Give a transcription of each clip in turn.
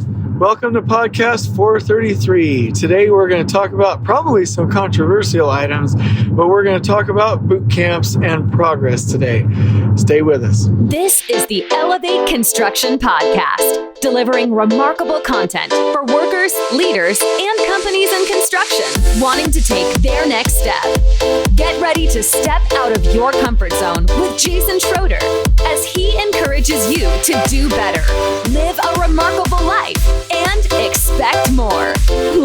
Welcome to podcast 433. Today we're going to talk about probably some controversial items, but we're going to talk about boot camps and progress today. Stay with us. This is the Elevate Construction Podcast, delivering remarkable content for workers, leaders, and companies in construction wanting to take their next step. Get ready to step out of your comfort zone with Jason Schroeder as he encourages you to do better, live a remarkable life, and expect more.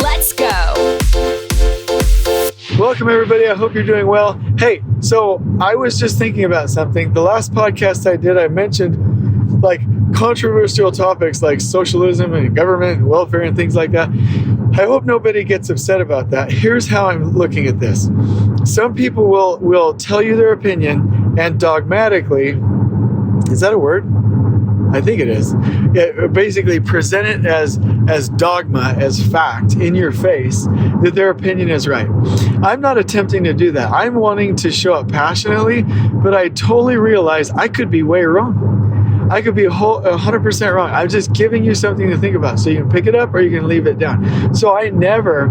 Let's go. Welcome, everybody. I hope you're doing well. Hey, so I was just thinking about something. The last podcast I did, I mentioned like controversial topics like socialism and government and welfare and things like that. I hope nobody gets upset about that. Here's how I'm looking at this. Some people will tell you their opinion and dogmatically, is that a word? I think it is. Basically present it as dogma, as fact in your face that their opinion is right. I'm not attempting to do that. I'm wanting to show up passionately, but I totally realize I could be way wrong. I could be 100% wrong. I'm just giving you something to think about. So you can pick it up or you can leave it down. So I never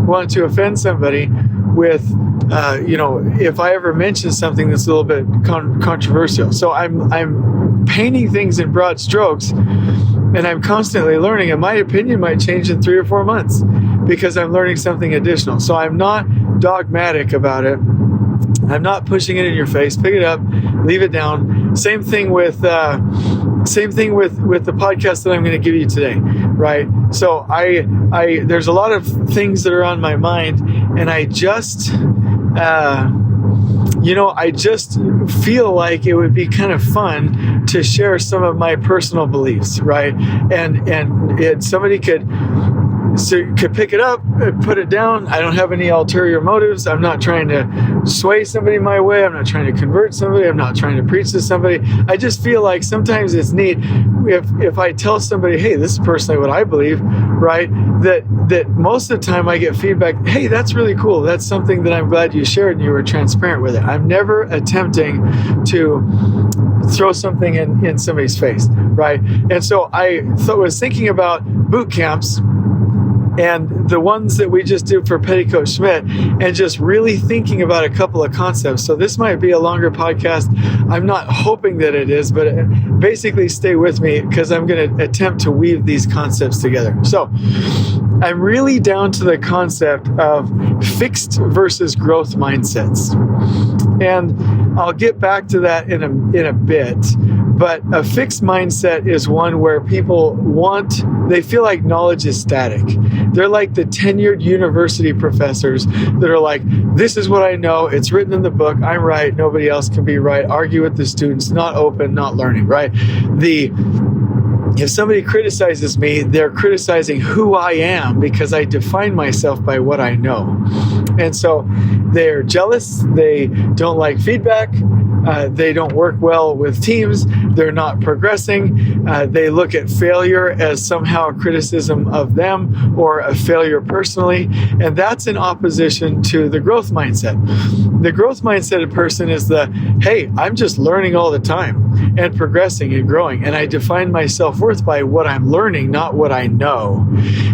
want to offend somebody with, if I ever mention something that's a little bit controversial. So I'm painting things in broad strokes and I'm constantly learning, and my opinion might change in 3 or 4 months because I'm learning something additional. So I'm not dogmatic about it. I'm not pushing it in your face. Pick it up, leave it down. Same thing with the podcast that I'm going to give you today, right? So I there's a lot of things that are on my mind, and I just feel like it would be kind of fun to share some of my personal beliefs, right? And somebody could pick it up, put it down. I don't have any ulterior motives. I'm not trying to sway somebody my way. I'm not trying to convert somebody. I'm not trying to preach to somebody. I just feel like sometimes it's neat if I tell somebody, hey, this is personally what I believe, right? That most of the time I get feedback, hey, that's really cool. That's something that I'm glad you shared and you were transparent with it. I'm never attempting to throw something in somebody's face, right? And so I was thinking about boot camps and the ones that we just did for Petty Coach Schmidt, and just really thinking about a couple of concepts. So this might be a longer podcast. I'm not hoping that it is, but basically stay with me because I'm going to attempt to weave these concepts together. So I'm really down to the concept of fixed versus growth mindsets. And I'll get back to that in a bit. But a fixed mindset is one where people they feel like knowledge is static. They're like the tenured university professors that are like, this is what I know. It's written in the book. I'm right. Nobody else can be right. Argue with the students, not open, not learning, right? If somebody criticizes me, they're criticizing who I am because I define myself by what I know. And so they're jealous. They don't like feedback. They don't work well with teams. They're not progressing. They look at failure as somehow a criticism of them or a failure personally. And that's in opposition to the growth mindset. The growth mindset person is hey, I'm just learning all the time and progressing and growing. And I define my self-worth by what I'm learning, not what I know.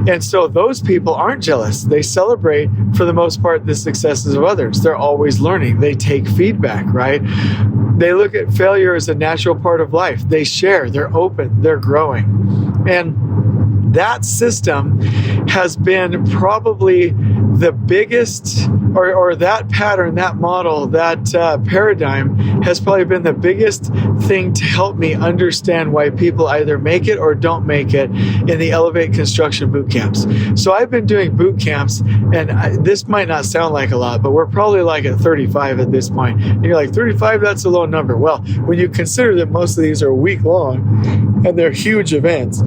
And so those people aren't jealous. They celebrate, for the most part, the successes of others. They're always learning. They take feedback, right? They look at failure as a natural part of life. They share, they're open, they're growing. And that system has been probably the biggest, or that pattern, that model, that paradigm has probably been the biggest thing to help me understand why people either make it or don't make it in the Elevate Construction boot camps. So I've been doing boot camps, and this might not sound like a lot, but we're probably like at 35 at this point. And you're like, 35, that's a low number. Well, when you consider that most of these are a week long and they're huge events,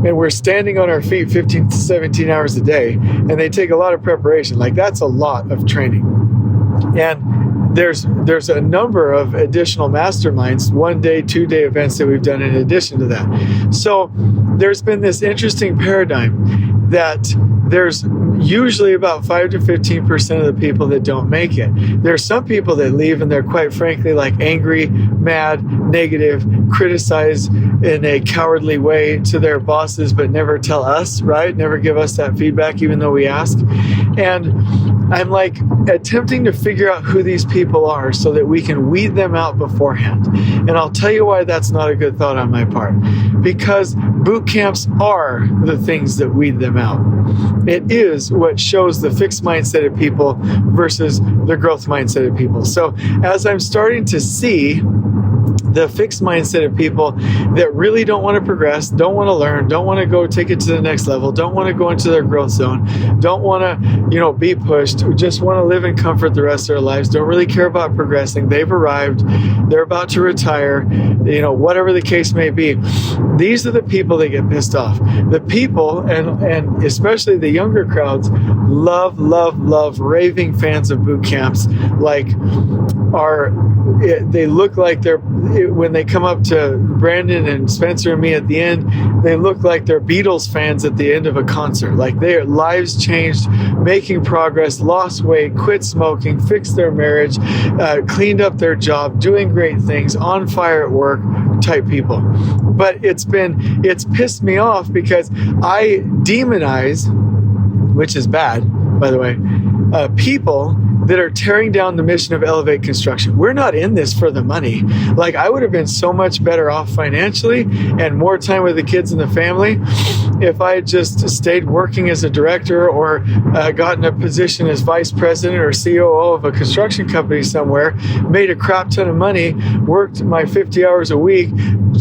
and we're standing on our feet 15 to 17 hours a day, and they take a lot of preparation. Like, that's a lot of training. And there's a number of additional masterminds, 1-day, 2-day events that we've done in addition to that. So there's been this interesting paradigm that there's usually about 5 to 15% of the people that don't make it. There are some people that leave and they're quite frankly like angry, mad, negative, criticize, in a cowardly way to their bosses, but never tell us, right? Never give us that feedback, even though we ask. And I'm like attempting to figure out who these people are so that we can weed them out beforehand. And I'll tell you why that's not a good thought on my part. Because boot camps are the things that weed them out. It is what shows the fixed mindset of people versus the growth mindset of people. So as I'm starting to see the fixed mindset of people that really don't want to progress, don't want to learn, don't want to go take it to the next level, don't want to go into their growth zone, don't want to, be pushed, just want to live in comfort the rest of their lives, don't really care about progressing. They've arrived, they're about to retire, whatever the case may be. These are the people that get pissed off. The people, and especially the younger crowds, love raving fans of boot camps. They look like when they come up to Brandon and Spencer and me at the end, they look like they're Beatles fans at the end of a concert. Like their lives changed, making progress, lost weight, quit smoking, fixed their marriage, cleaned up their job, doing great things, on fire at work type people. But it's pissed me off because I demonize, which is bad, by the way, people that are tearing down the mission of Elevate Construction. We're not in this for the money. I would have been so much better off financially and more time with the kids and the family if I had just stayed working as a director or gotten a position as vice president or COO of a construction company somewhere, made a crap ton of money, worked my 50 hours a week,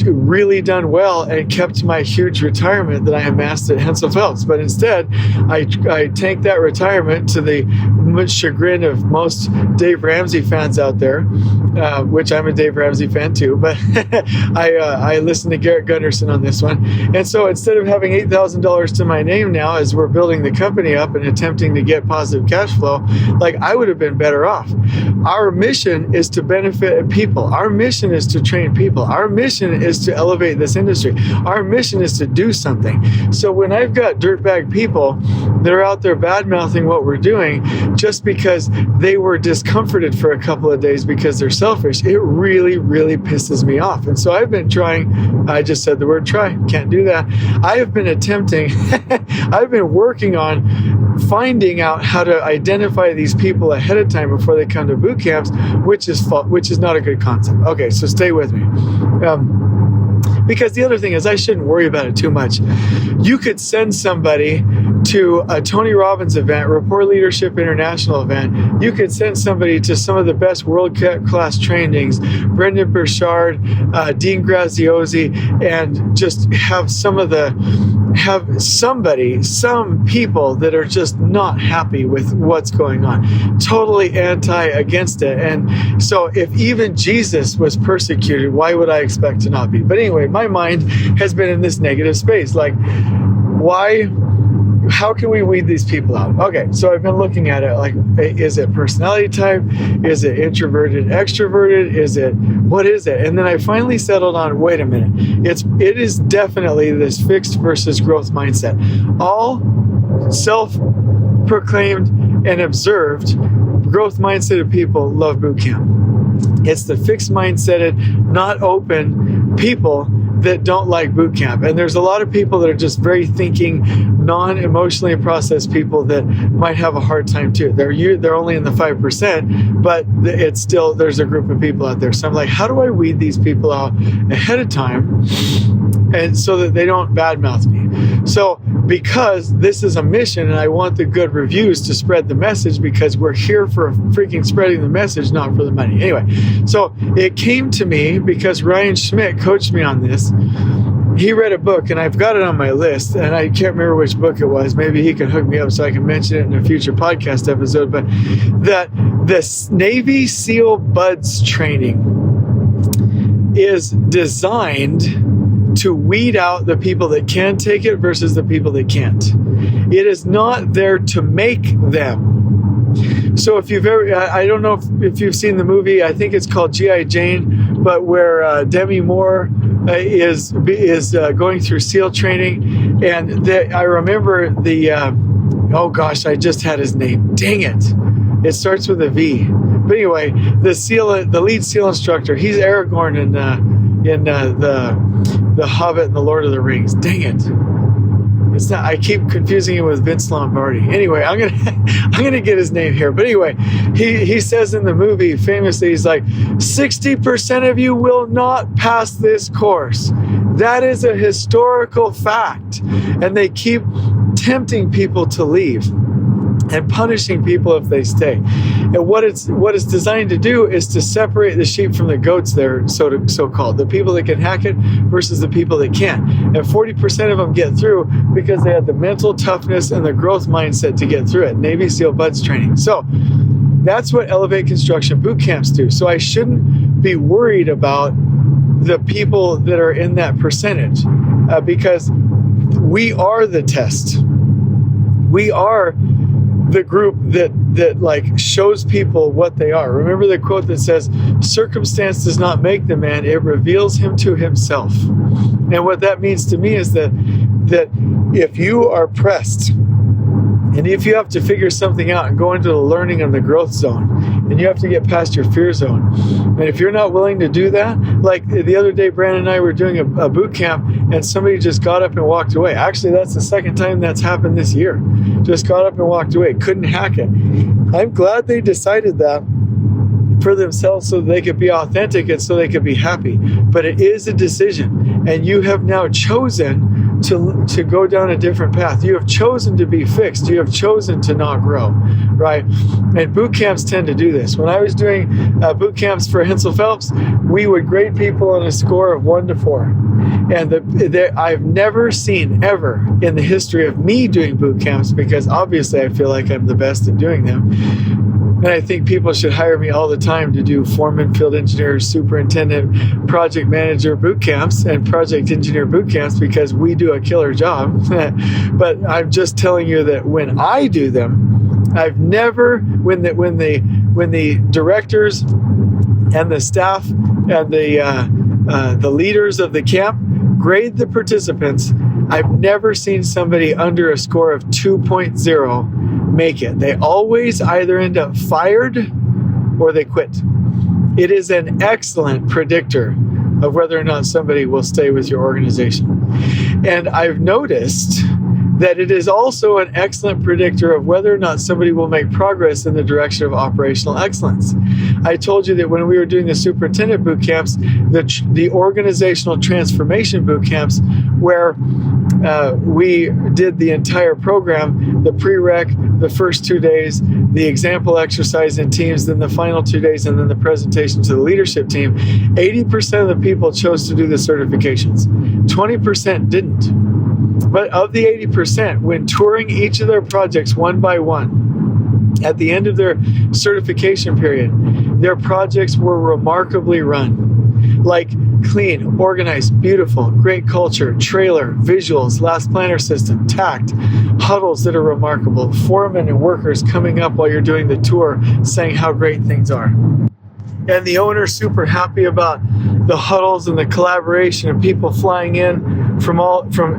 really done well, and kept my huge retirement that I amassed at Hensel Phelps. But instead, I tanked that retirement to the chagrin of most Dave Ramsey fans out there, which I'm a Dave Ramsey fan too, but I listened to Garrett Gunderson on this one. And so instead of having $8,000 to my name now as we're building the company up and attempting to get positive cash flow, I would have been better off. Our mission is to benefit people. Our mission is to train people. Our mission is to elevate this industry. Our mission is to do something. So when I've got dirtbag people that are out there bad-mouthing what we're doing just because they were discomforted for a couple of days because they're selfish, it really, really pisses me off. And so I've been trying, I just said the word try, can't do that. I have been attempting, I've been working on finding out how to identify these people ahead of time before they come to boot camps, which is not a good concept. Okay, so stay with me. Because the other thing is, I shouldn't worry about it too much. You could send somebody to a Tony Robbins event, Rapport Leadership International event. You could send somebody to some of the best world-class trainings, Brendan Burchard, Dean Graziosi, and just have some people that are just not happy with what's going on, totally against it. And so if even Jesus was persecuted, why would I expect to not be? But anyway, my mind has been in this negative space. How can we weed these people out? Okay, so I've been looking at it is it personality type? Is it introverted, extroverted? What is it? And then I finally settled on, wait a minute. It is definitely this fixed versus growth mindset. All self-proclaimed and observed growth mindset of people love boot camp. It's the fixed mindseted, not open people that don't like boot camp. And there's a lot of people that are just very thinking, non-emotionally processed people that might have a hard time too. They're only in the 5%, but it's still, there's a group of people out there. So I'm like, how do I weed these people out ahead of time and so that they don't badmouth me? So because this is a mission and I want the good reviews to spread the message, because we're here for freaking spreading the message, not for the money. Anyway, so it came to me because Ryan Schmidt coached me on this. He read a book, and I've got it on my list, and I can't remember which book it was. Maybe he can hook me up so I can mention it in a future podcast episode. But that the Navy SEAL Buds training is designed to weed out the people that can take it versus the people that can't. It is not there to make them. So if you've ever, I don't know if you've seen the movie, I think it's called G.I. Jane, but where Demi Moore is going through SEAL training, and I remember oh gosh, I just had his name. Dang it! It starts with a V. But anyway, the lead SEAL instructor, he's Aragorn in the The Hobbit and the Lord of the Rings. Dang it. It's not. I keep confusing him with Vince Lombardi. Anyway, I'm gonna get his name here. But anyway, he says in the movie famously, he's like, 60% of you will not pass this course. That is a historical fact, and they keep tempting people to leave and punishing people if they stay. And what it's designed to do is to separate the sheep from the goats there, so-called. The people that can hack it versus the people that can't. And 40% of them get through because they had the mental toughness and the growth mindset to get through it. Navy SEAL BUDS training. So that's what Elevate Construction boot camps do. So I shouldn't be worried about the people that are in that percentage because we are the test. We are the group that like shows people what they are. Remember the quote that says, circumstance does not make the man, it reveals him to himself. And what that means to me is that if you are pressed and if you have to figure something out and go into the learning and the growth zone, and you have to get past your fear zone, and if you're not willing to do that, like the other day, Brandon and I were doing a boot camp, and somebody just got up and walked away. Actually, that's the second time that's happened this year. Just got up and walked away, couldn't hack it. I'm glad they decided that for themselves so they could be authentic and so they could be happy. But it is a decision, and you have now chosen to go down a different path. You have chosen to be fixed. You have chosen to not grow, right? And boot camps tend to do this. When I was doing boot camps for Hensel Phelps, we would grade people on a score of 1 to 4. And I've never seen ever in the history of me doing boot camps, because obviously I feel like I'm the best at doing them. And I think people should hire me all the time to do foreman, field engineer, superintendent, project manager boot camps and project engineer boot camps, because we do a killer job. But I'm just telling you that when I do them, I've never, when the directors and the staff and the leaders of the camp grade the participants, I've never seen somebody under a score of 2.0 make it. They always either end up fired or they quit. It is an excellent predictor of whether or not somebody will stay with your organization. And I've noticed that it is also an excellent predictor of whether or not somebody will make progress in the direction of operational excellence. I told you that when we were doing the superintendent boot camps, the organizational transformation boot camps, where we did the entire program, the prereq, the first 2 days, the example exercise in teams, then the final 2 days, and then the presentation to the leadership team, 80% of the people chose to do the certifications. 20% didn't. But of the 80%, when touring each of their projects one by one, at the end of their certification period, their projects were remarkably run. Like clean, organized, beautiful, great culture, trailer, visuals, last planner system, tact, huddles that are remarkable, foremen and workers coming up while you're doing the tour saying how great things are. And the owner's super happy about the huddles and the collaboration and people flying in from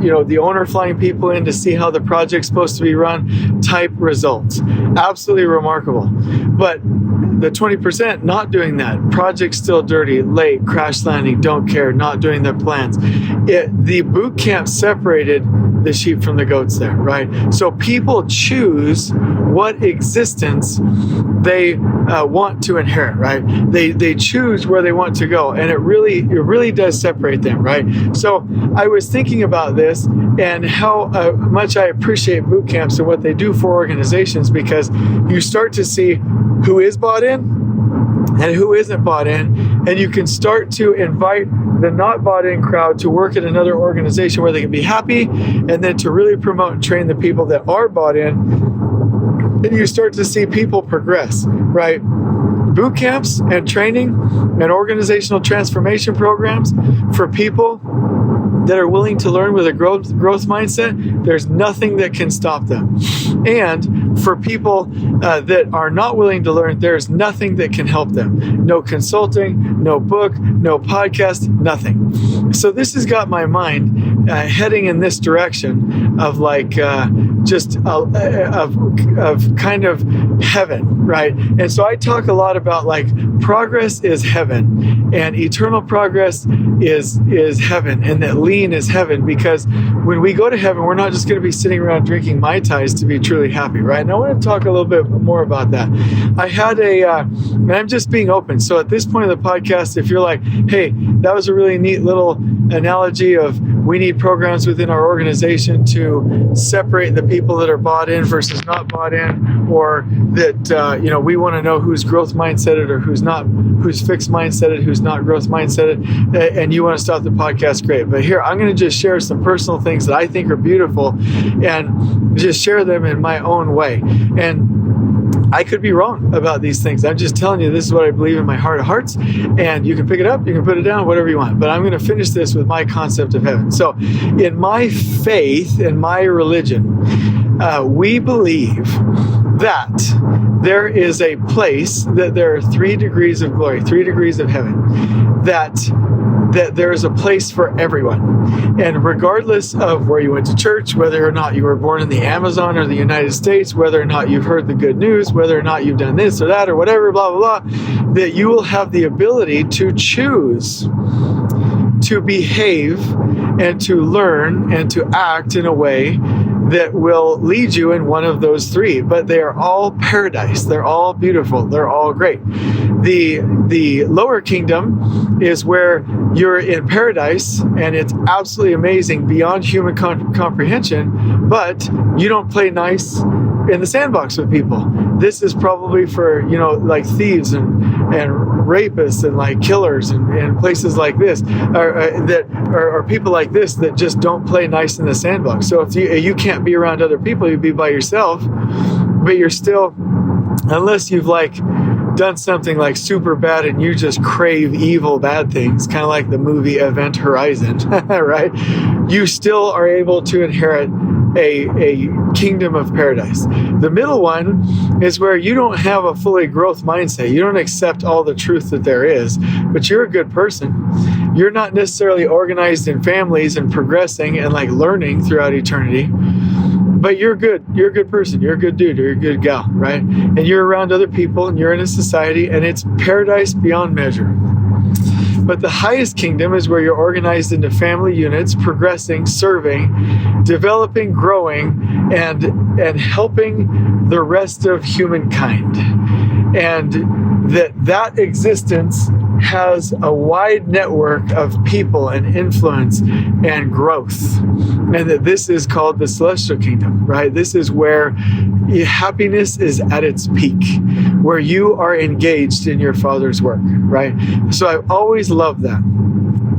the owner flying people in to see how the project's supposed to be run type results. Absolutely remarkable. But the 20% not doing that, project still dirty, late, crash landing, don't care, not doing their plans. The boot camp separated the sheep from the goats there, right? So people choose what existence they want to inherit, right? They choose where they want to go, and it really does separate them, right? So I was thinking about this and how much I appreciate boot camps and what they do for organizations, because you start to see who is bought in and who isn't bought in, and you can start to invite the not bought in crowd to work at another organization where they can be happy, and then to really promote and train the people that are bought in, and you start to see people progress, right? Boot camps and training and organizational transformation programs for people that are willing to learn with a growth mindset, there's nothing that can stop them. And for people that are not willing to learn, there's nothing that can help them. No consulting, no book, no podcast, nothing. So this has got my mind heading in this direction of like of kind of heaven, right? And so I talk a lot about like progress is heaven, and eternal progress is heaven, and that lean is heaven, because when we go to heaven, we're not just going to be sitting around drinking Mai Tais to be truly happy, right? And I want to talk a little bit more about that. I had and I'm just being open. So at this point of the podcast, if you're like, hey, that was a really neat little analogy of we need programs within our organization to separate the people that are bought in versus not bought in, or that, we want to know who's growth mindseted or who's not, who's fixed mindseted, who's not growth mindseted, and you want to stop the podcast, great. But here, I'm going to just share some personal things that I think are beautiful and just share them in my own way. And I could be wrong about these things. I'm just telling you, this is what I believe in my heart of hearts, and you can pick it up, you can put it down, whatever you want. But I'm going to finish this with my concept of heaven. So in my faith and my religion, we believe that there is a place, that there are 3 degrees of glory, 3 degrees of heaven, that there is a place for everyone. And regardless of where you went to church, whether or not you were born in the Amazon or the United States, whether or not you've heard the good news, whether or not you've done this or that or whatever, blah, blah, blah, that you will have the ability to choose to behave and to learn and to act in a way that will lead you in one of those 3. But they are all paradise. They're all beautiful. They're all great. The lower kingdom is where you're in paradise and it's absolutely amazing beyond human comprehension, but you don't play nice in the sandbox with people. This is probably for, like thieves and rapists and like killers and places like this, or people like this that just don't play nice in the sandbox. So if you can't be around other people, you'd be by yourself, but you're still, unless you've like done something like super bad and you just crave evil bad things, kind of like the movie Event Horizon, right? You still are able to inherit a kingdom of paradise. The middle one is where you don't have a fully growth mindset. You don't accept all the truth that there is, but you're a good person. You're not necessarily organized in families and progressing and like learning throughout eternity, but you're good. You're a good person. You're a good dude. You're a good gal, right? And you're around other people and you're in a society, and it's paradise beyond measure. But the highest kingdom is where you're organized into family units, progressing, serving, developing, growing, and helping the rest of humankind. And that existence has a wide network of people and influence and growth. And that this is called the celestial kingdom, right? This is where happiness is at its peak, where you are engaged in your Father's work, right? So I've always loved that.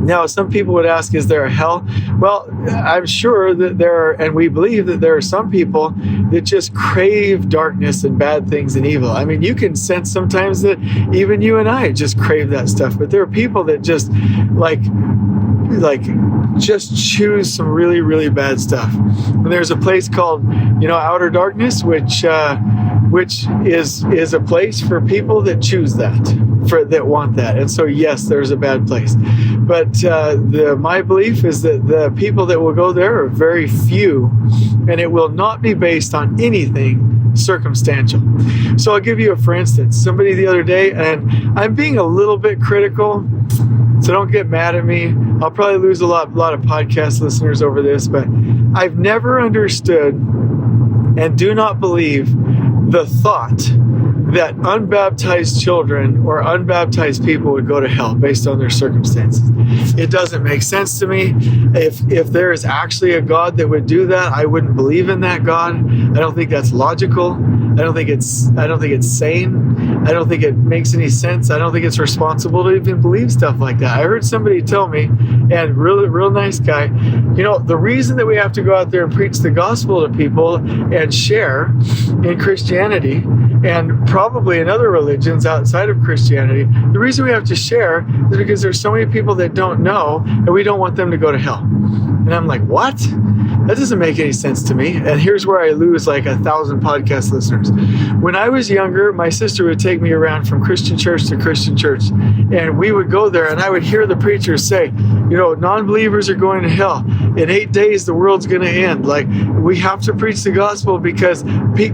Now, some people would ask, is there a hell? Well, I'm sure that there are, and we believe that there are some people that just crave darkness and bad things and evil. I mean, you can sense sometimes that even you and I just crave that stuff, but there are people that just just choose some really, really bad stuff. And there's a place called, outer darkness, which is a place for people that choose that want that. And so, yes, there's a bad place. But my belief is that the people that will go there are very few, and it will not be based on anything circumstantial. So I'll give you for instance, somebody the other day, and I'm being a little bit critical, so don't get mad at me. I'll probably lose a lot of podcast listeners over this, but I've never understood and do not believe the thought that unbaptized children or unbaptized people would go to hell based on their circumstances. It doesn't make sense to me. If there is actually a God that would do that, I wouldn't believe in that God. I don't think that's logical. I don't think it's sane. I don't think it makes any sense. I don't think it's responsible to even believe stuff like that. I heard somebody tell me, and real nice guy, the reason that we have to go out there and preach the gospel to people and share in Christianity and probably in other religions outside of Christianity, the reason we have to share is because there's so many people that don't know, and we don't want them to go to hell. And I'm like, what? That doesn't make any sense to me. And here's where I lose like 1,000 podcast listeners. When I was younger, my sister would take me around from Christian church to Christian church, and we would go there, and I would hear the preachers say, non-believers are going to hell. In 8 days, the world's going to end. Like, we have to preach the gospel because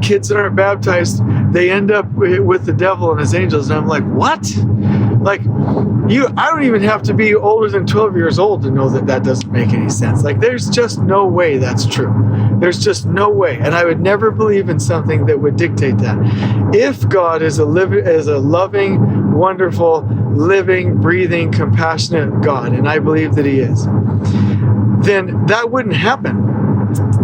kids that aren't baptized, they end up with the devil and his angels. And I'm like, what? Like, I don't even have to be older than 12 years old to know that doesn't make any sense. Like, there's just no way that's true. There's just no way. And I would never believe in something that would dictate that. If God is a loving, wonderful, living, breathing, compassionate God, and I believe that he is, then that wouldn't happen.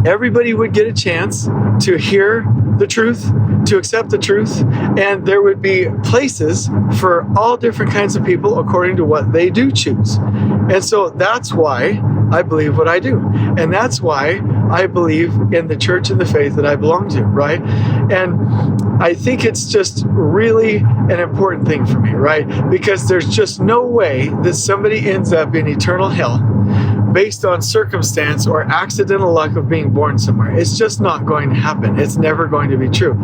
Everybody would get a chance to hear the truth, to accept the truth, and there would be places for all different kinds of people according to what they do choose. And so that's why I believe what I do. And that's why I believe in the church and the faith that I belong to, right? And I think it's just really an important thing for me, right? Because there's just no way that somebody ends up in eternal hell based on circumstance or accidental luck of being born somewhere. It's just not going to happen. It's never going to be true.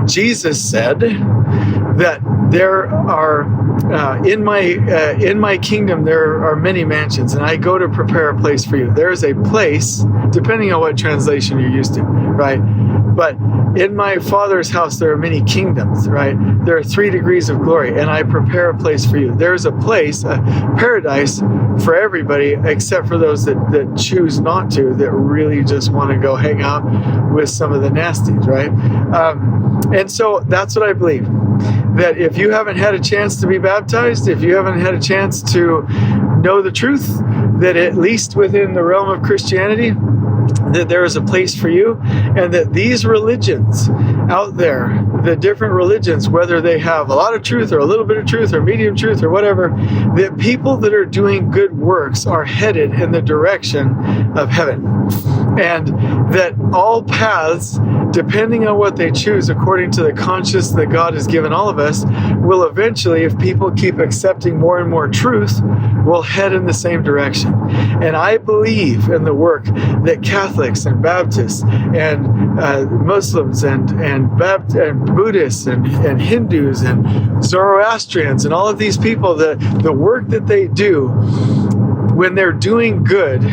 Jesus said that there are in my kingdom there are many mansions, and I go to prepare a place for you. There is a place, depending on what translation you're used to, right? But in my Father's house there are many kingdoms, right? There are 3 degrees of glory, and I prepare a place for you. There's a place, a paradise for everybody except for those that choose not to, that really just want to go hang out with some of the nasties, right? And so that's what I believe. That if you haven't had a chance to be baptized, if you haven't had a chance to know the truth, that at least within the realm of Christianity, that there is a place for you, and that these religions out there, the different religions, whether they have a lot of truth or a little bit of truth or medium truth or whatever, that people that are doing good works are headed in the direction of heaven. And that all paths, depending on what they choose, according to the conscience that God has given all of us, will eventually, if people keep accepting more and more truth, will head in the same direction. And I believe in the work that Catholics and Baptists and Muslims and Buddhists and Hindus and Zoroastrians and all of these people, the work that they do, when they're doing good,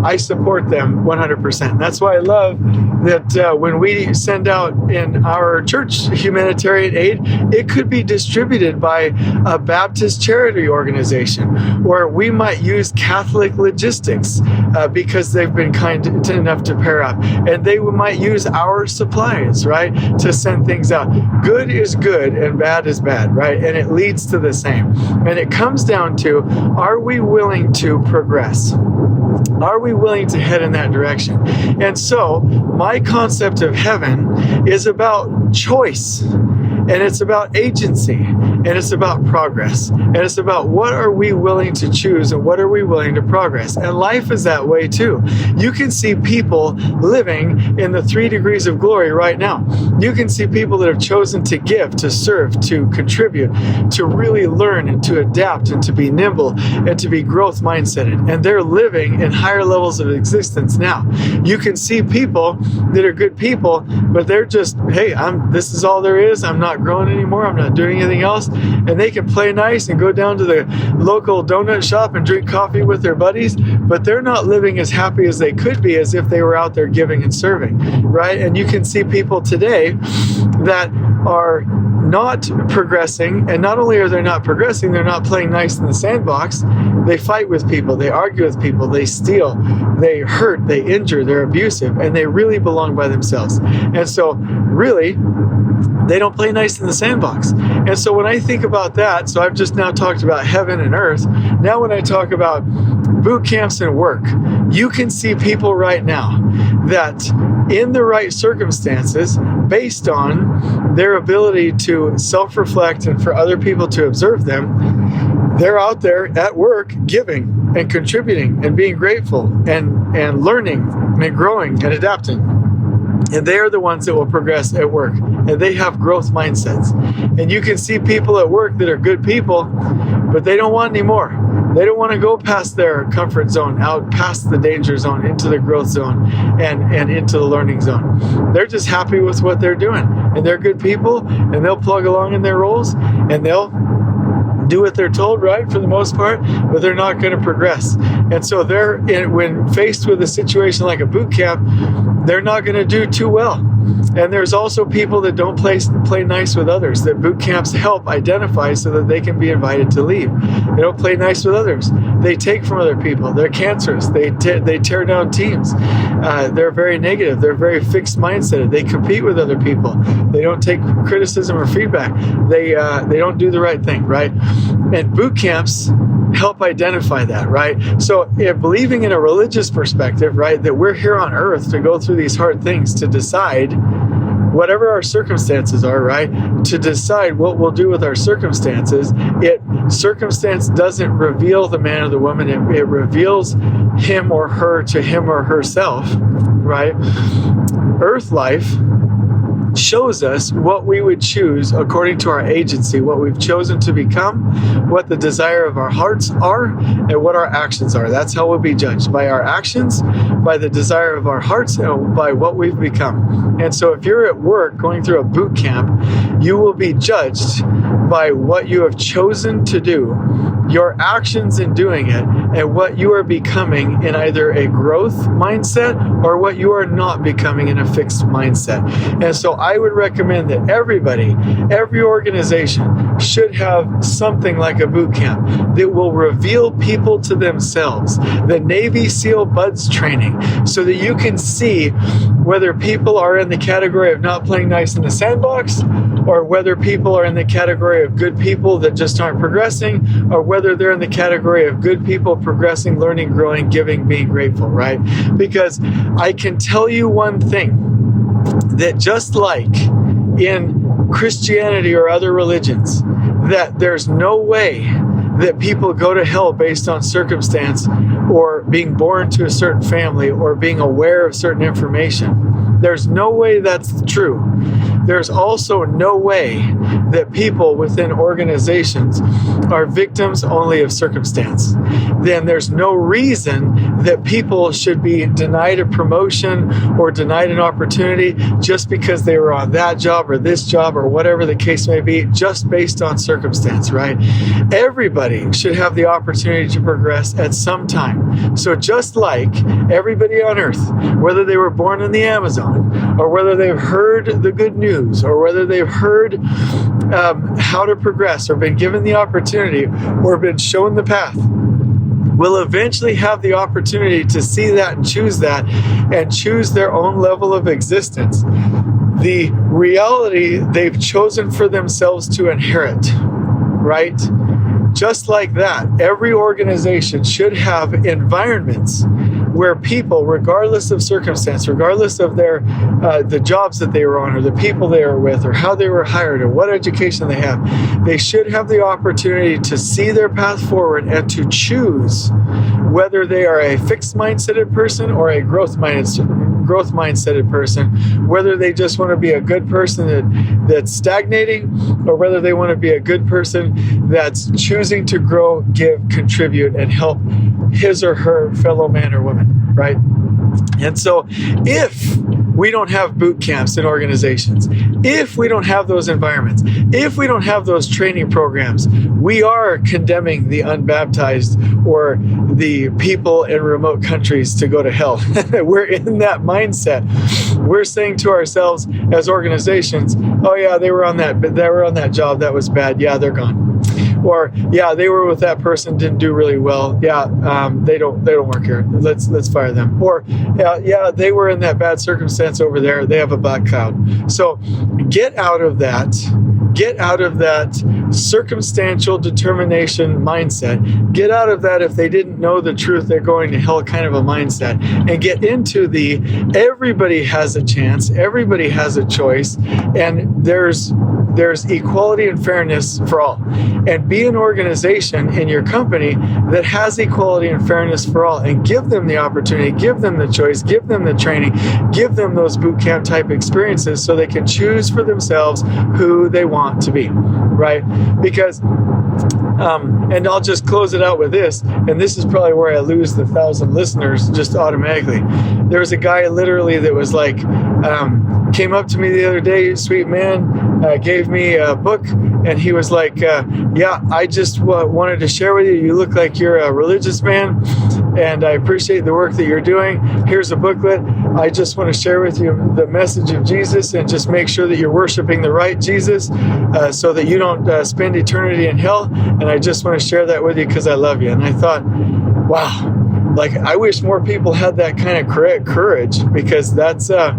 I support them 100%. That's why I love that when we send out in our church humanitarian aid, it could be distributed by a Baptist charity organization, or we might use Catholic logistics because they've been kind enough to pair up, and they might use our supplies, right, to send things out. Good is good and bad is bad, right? And it leads to the same. And it comes down to, are we willing to progress? Are we willing to head in that direction? And so my concept of heaven is about choice, and it's about agency, and it's about progress, and it's about what are we willing to choose and what are we willing to progress. And life is that way too. You can see people living in the 3 degrees of glory right now. You can see people that have chosen to give, to serve, to contribute, to really learn and to adapt and to be nimble and to be growth mindseted. And they're living in higher levels of existence now. You can see people that are good people, but they're just, hey, this is all there is. I'm not growing anymore. I'm not doing anything else. And they can play nice and go down to the local donut shop and drink coffee with their buddies, but they're not living as happy as they could be as if they were out there giving and serving, right? And you can see people today that are not progressing, and not only are they not progressing, they're not playing nice in the sandbox. They fight with people, they argue with people, they steal, they hurt, they injure, they're abusive, and they really belong by themselves. And so really, they don't play nice in the sandbox. And so when I think about that, so I've just now talked about heaven and earth. Now when I talk about boot camps and work, you can see people right now that in the right circumstances, based on their ability to self-reflect and for other people to observe them, they're out there at work giving and contributing and being grateful and learning and growing and adapting. And they are the ones that will progress at work. And they have growth mindsets. And you can see people at work that are good people, but they don't want any more. They don't want to go past their comfort zone, out past the danger zone, into the growth zone, and into the learning zone. They're just happy with what they're doing. And they're good people, and they'll plug along in their roles, and they'll do what they're told, right, for the most part, but they're not going to progress. And so when faced with a situation like a boot camp, they're not going to do too well. And there's also people that don't play nice with others, that boot camps help identify so that they can be invited to leave. They don't play nice with others. They take from other people. They're cancerous. They tear down teams. They're very negative. They're very fixed mindset. They compete with other people. They don't take criticism or feedback. They don't do the right thing, right? And boot camps help identify that, right? So believing in a religious perspective, right, that we're here on earth to go through these hard things, to decide whatever our circumstances are, right, to decide what we'll do with our circumstances. Circumstance doesn't reveal the man or the woman. It reveals him or her to him or herself, right? Earth life shows us what we would choose according to our agency, what we've chosen to become, what the desire of our hearts are, and what our actions are. That's how we'll be judged, by our actions, by the desire of our hearts, and by what we've become. And so if you're at work going through a boot camp, you will be judged by what you have chosen to do, your actions in doing it, and what you are becoming in either a growth mindset or what you are not becoming in a fixed mindset. And so I would recommend that every organization should have something like a boot camp that will reveal people to themselves. The Navy SEAL Buds training, so that you can see whether people are in the category of not playing nice in the sandbox, or whether people are in the category of good people that just aren't progressing, or whether they're in the category of good people progressing, learning, growing, giving, being grateful, right? Because I can tell you one thing, that just like in Christianity or other religions, that there's no way that people go to hell based on circumstance or being born to a certain family or being aware of certain information. There's no way that's true. There's also no way that people within organizations are victims only of circumstance. Then there's no reason that people should be denied a promotion or denied an opportunity just because they were on that job or this job or whatever the case may be, just based on circumstance, right? Everybody should have the opportunity to progress at some time. So just like everybody on earth, whether they were born in the Amazon or whether they've heard the good news or whether they've heard how to progress or been given the opportunity or been shown the path, will eventually have the opportunity to see that and choose their own level of existence. The reality they've chosen for themselves to inherit, right? Just like that, every organization should have environments where people, regardless of circumstance, regardless of their the jobs that they were on or the people they were with or how they were hired or what education they have, they should have the opportunity to see their path forward and to choose whether they are a fixed mindseted person or a growth mindseted person, whether they just want to be a good person that's stagnating or whether they want to be a good person that's choosing to grow, give, contribute, and help his or her fellow man or woman, right? And so if we don't have boot camps in organizations, if we don't have those environments, if we don't have those training programs, we are condemning the unbaptized or the people in remote countries to go to hell. We're in that mindset. We're saying to ourselves as organizations, oh yeah, they were on that job, that was bad. Yeah, they're gone. Or yeah, they were with that person, didn't do really well. Yeah, they don't work here. Let's fire them. Or yeah, they were in that bad circumstance over there. They have a black cloud. So get out of that get out of that circumstantial determination mindset. Get out of that, if they didn't know the truth, they're going to hell kind of a mindset, and get into the everybody has a chance, everybody has a choice, and there's equality and fairness for all. And be an organization in your company that has equality and fairness for all, and give them the opportunity, give them the choice, give them the training, give them those boot camp type experiences so they can choose for themselves who they want to be, right? Because and I'll just close it out with this, and this is probably where I lose the 1,000 listeners just automatically. There was a guy literally that was like, came up to me the other day, sweet man, gave me a book, and he was like, yeah, I just wanted to share with you. You look like you're a religious man, and I appreciate the work that you're doing. Here's a booklet. I just want to share with you the message of Jesus, and just make sure that you're worshiping the right Jesus, so that you don't spend eternity in hell. And I just want to share that with you because I love you. And I thought, wow, like I wish more people had that kind of courage, because that's a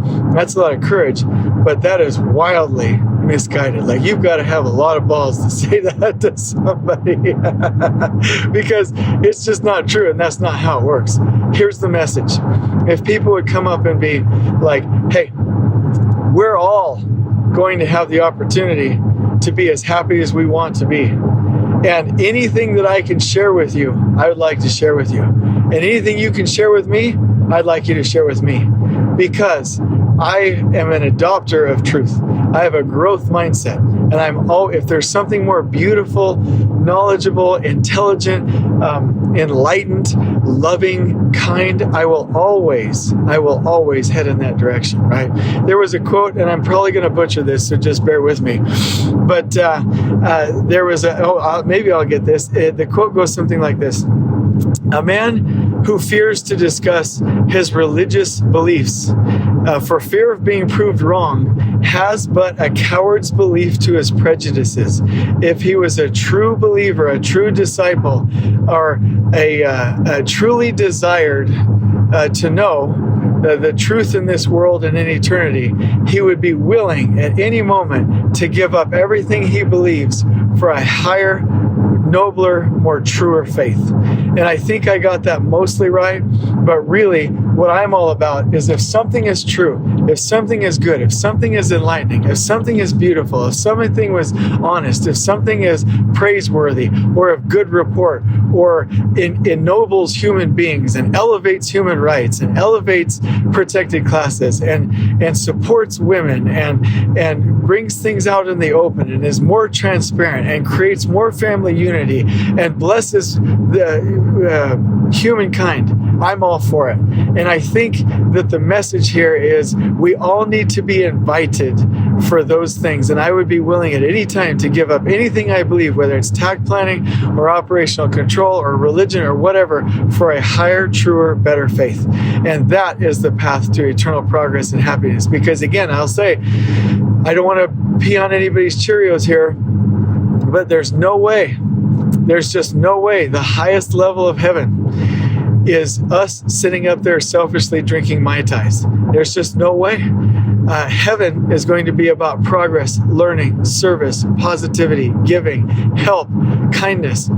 lot of courage, but that is wildly misguided. Like, you've got to have a lot of balls to say that to somebody because it's just not true, and that's not how it works. Here's the message. If people would come up and be like, hey, we're all going to have the opportunity to be as happy as we want to be. And anything that I can share with you, I would like to share with you. And anything you can share with me, I'd like you to share with me. Because I am an adopter of truth. I have a growth mindset. And if there's something more beautiful, knowledgeable, intelligent, enlightened, loving, kind, I will always head in that direction, right? There was a quote, and I'm probably going to butcher this, so just bear with me. But there was maybe I'll get this. The quote goes something like this. A man who fears to discuss his religious beliefs for fear of being proved wrong has but a coward's belief to his prejudices. If he was a true believer, a true disciple, or a truly desired to know the truth in this world and in eternity, he would be willing at any moment to give up everything he believes for a higher, nobler, more truer faith. And I think I got that mostly right, but really what I'm all about is if something is true, if something is good, if something is enlightening, if something is beautiful, if something was honest, if something is praiseworthy or of good report, or ennobles human beings and elevates human rights and elevates protected classes and supports women and brings things out in the open and is more transparent and creates more family unity and blesses the humankind, I'm all for it. And I think that the message here is we all need to be invited for those things. And I would be willing at any time to give up anything I believe, whether it's TAC planning or operational control or religion or whatever, for a higher, truer, better faith. And that is the path to eternal progress and happiness. Because again, I'll say, I don't want to pee on anybody's Cheerios here, but there's just no way the highest level of heaven is us sitting up there selfishly drinking Mai Tais. There's just no way. Heaven is going to be about progress, learning, service, positivity, giving, help, kindness,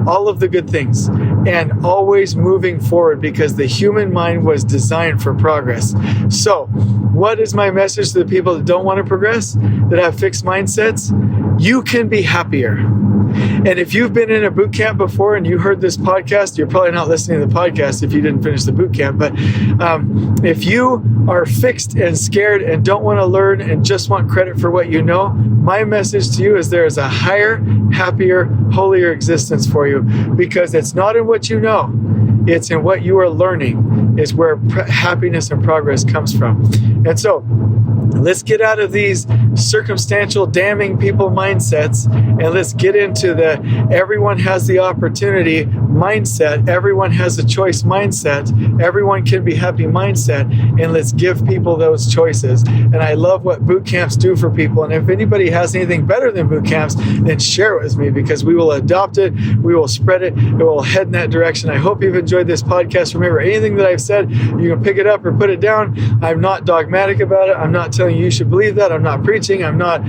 all of the good things, and always moving forward, because the human mind was designed for progress. So, what is my message to the people that don't want to progress, that have fixed mindsets? You can be happier. And if you've been in a boot camp before and you heard this podcast, you're probably not listening to the podcast if you didn't finish the boot camp. But if you are fixed and scared and don't want to learn and just want credit for what you know, my message to you is there is a higher, happier, holier existence for you, because it's not in what you know, it's in what you are learning is where happiness and progress comes from. And so let's get out of these circumstantial damning people mindsets, and let's get into the everyone has the opportunity mindset, everyone has a choice mindset, everyone can be happy mindset, and let's give people those choices. And I love what boot camps do for people, and if anybody has anything better than boot camps, then share it with me, because we will adopt it, we will spread it, it will head in that direction. I hope you've enjoyed this podcast. Remember, anything that I've said, you can pick it up or put it down. I'm not dogmatic about it. I'm not telling you should believe that. I'm not preaching preaching. I'm not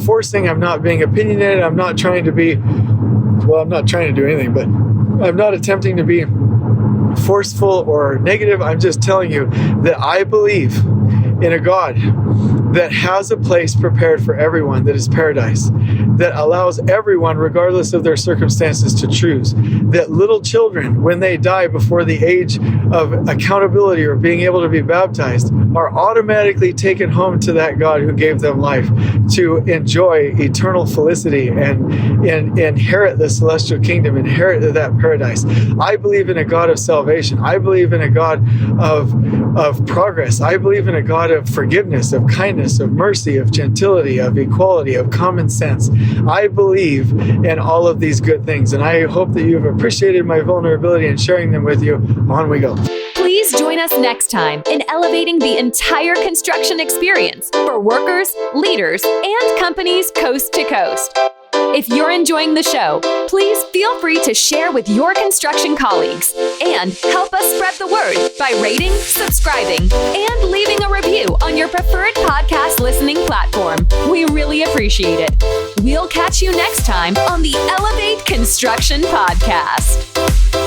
forcing. I'm not being opinionated. I'm not trying to be, I'm not trying to do anything, but I'm not attempting to be forceful or negative. I'm just telling you that I believe in a God that has a place prepared for everyone that is paradise, that allows everyone, regardless of their circumstances, to choose. That little children, when they die before the age of accountability or being able to be baptized, are automatically taken home to that God who gave them life to enjoy eternal felicity and inherit the celestial kingdom, inherit that paradise. I believe in a God of salvation. I believe in a God of progress. I believe in a God of forgiveness, of kindness, of mercy, of gentility, of equality, of common sense. I believe in all of these good things, and I hope that you've appreciated my vulnerability and sharing them with you. On we go. Please join us next time in elevating the entire construction experience for workers, leaders, and companies coast to coast. If you're enjoying the show, please feel free to share with your construction colleagues and help us spread the word by rating, subscribing, and leaving a review on your preferred podcast listening platform. We really appreciate it. We'll catch you next time on the Elevate Construction Podcast.